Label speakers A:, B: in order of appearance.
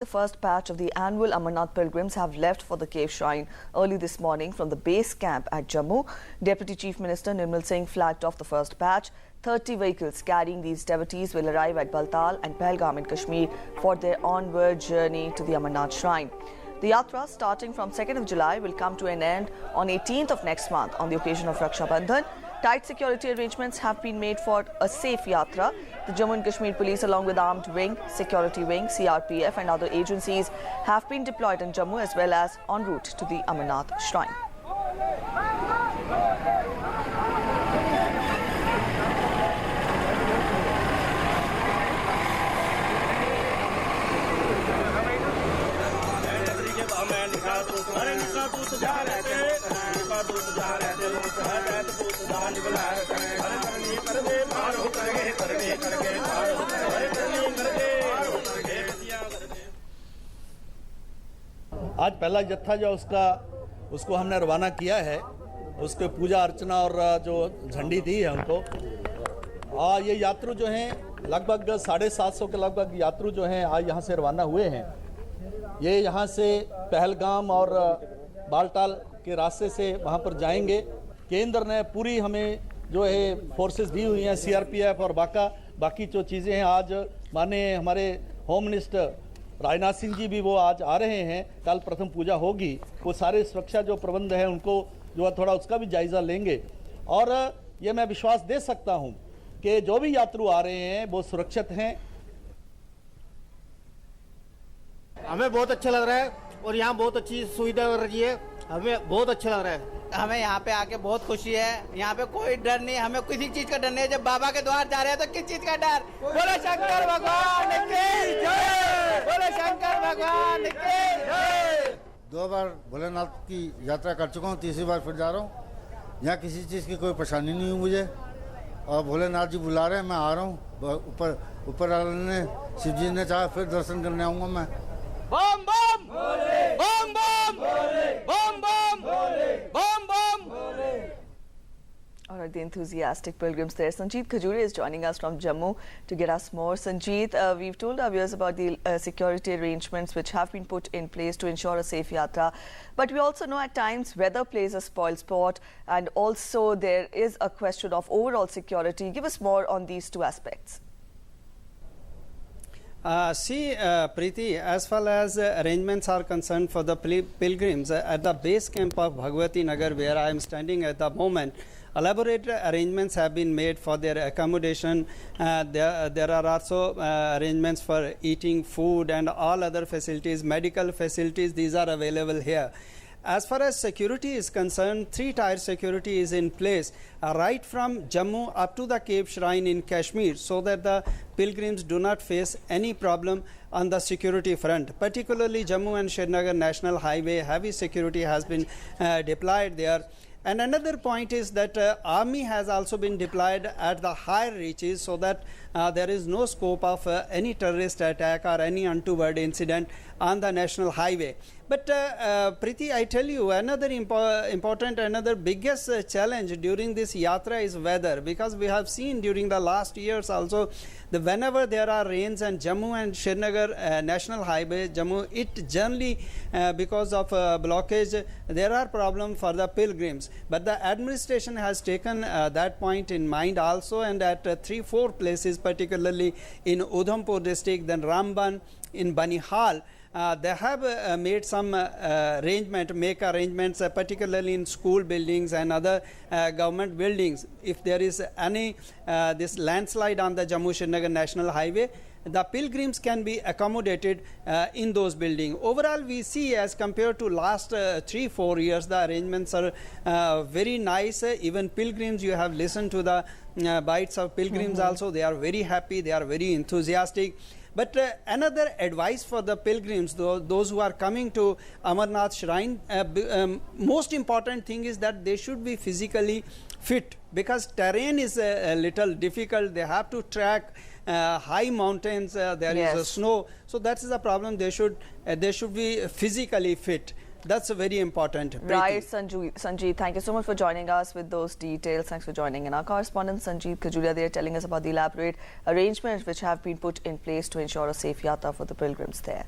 A: The first batch of the annual Amarnath pilgrims have left for the cave shrine early this morning from the base camp at Jammu. Deputy Chief Minister Nirmal Singh flagged off the first batch. 30 vehicles carrying these devotees will arrive at Baltal and Pahalgam in Kashmir for their onward journey to the Amarnath shrine. The yatra, starting from 2nd of July, will come to an end on 18th of next month on the occasion of Raksha Bandhan. Tight security arrangements have been made for a safe yatra. The Jammu and Kashmir Police, along with Armed Wing, Security Wing, CRPF and other agencies have been deployed in Jammu as well as en route to the Amarnath shrine.
B: आज पहला जत्था जो उसको हमने रवाना किया है, उसके पूजा अर्चना और जो झंडी दी है उनको। ये यात्रु जो हैं लगभग 750 के लगभग यात्रु जो हैं आज यहाँ से रवाना हुए हैं। ये यहाँ से पहलगाम और बालटाल के रास्ते से वहाँ पर जाएंगे। केंद्र ने पूरी हमें जो है फोर्सेस दी हुई हैं, सीआरपीएफ और बाकी जो चीज़ें हैं। आज माननीय हमारे होम मिनिस्टर राजनाथ सिंह जी भी वो आज आ रहे हैं। कल प्रथम पूजा होगी, वो सारे सुरक्षा जो प्रबंध है उनको जो है थोड़ा उसका भी जायजा लेंगे। और ये मैं विश्वास दे सकता हूँ कि जो भी यात्रु आ रहे हैं वो सुरक्षित हैं।
C: हमें बहुत अच्छा लग रहा है और यहाँ बहुत अच्छी सुविधा हो रही है। हमें बहुत अच्छा लग रहा है।
D: हमें यहाँ पे आके बहुत खुशी है। यहाँ पे कोई डर नहीं, हमें किसी चीज का डर नहीं है। जब बाबा के द्वार जा रहे हैं तो किस चीज का डर? बोलो शंकर भगवान की जय, बोलो शंकर भगवान की जय।
E: 2 बार भोलेनाथ की यात्रा कर चुका हूँ, तीसरी बार फिर जा रहा हूँ। यहाँ किसी चीज़ की कोई परेशानी नहीं हुई मुझे और भोलेनाथ जी बुला रहे हैं, मैं आ रहा हूँ। ऊपर वाले ने, शिव जी ने चाहा फिर दर्शन करने आऊँगा मैं।
D: बम बम बम बम बम बम बम बम।
A: All right, the enthusiastic pilgrims there. Sanjeet Khajuria is joining us from Jammu to get us more. Sanjeet, we've told our viewers about the security arrangements which have been put in place to ensure a safe yatra. But we also know at times weather plays a spoil sport, and also there is a question of overall security. Give us more on these two aspects.
F: Preeti, as far as arrangements are concerned for the pilgrims at the base camp of Bhagwati Nagar, where I am standing at the moment, elaborate arrangements have been made for their accommodation. There are also arrangements for eating food and all other facilities, medical facilities. These are available here. As far as security is concerned, 3-tier security is in place right from Jammu up to the cave shrine in Kashmir, so that the pilgrims do not face any problem on the security front. Particularly Jammu and Srinagar National Highway, heavy security has been deployed there. And another point is that army has also been deployed at the higher reaches, so that there is no scope of any terrorist attack or any untoward incident on the national highway. But Preeti, I tell you, another another biggest challenge during this yatra is weather, because we have seen during the last years also that whenever there are rains and Jammu and Srinagar National Highway, Jammu, it generally because of blockage, there are problems for the pilgrims. But the administration has taken that point in mind also, and at 3-4 places, particularly in Udhampur district, then Ramban, in Banihal, they have made some arrangements, particularly in school buildings and other government buildings. If there is any this landslide on the Jammu-Srinagar National Highway, the pilgrims can be accommodated in those buildings. Overall, we see as compared to last 3-4 years, the arrangements are very nice. Even pilgrims, you have listened to the bites of pilgrims also. They are very happy. They are very enthusiastic. But another advice for the pilgrims, those who are coming to Amarnath Shrine, most important thing is that they should be physically fit, because terrain is a little difficult. They have to track high mountains, there is snow, so that's the problem. They should be physically fit. That's very important.
A: Right, Sanjeev, thank you so much for joining us with those details. Thanks for joining in. Our correspondent Sanjeev Khajuria there telling us about the elaborate arrangements which have been put in place to ensure a safe yatra for the pilgrims there.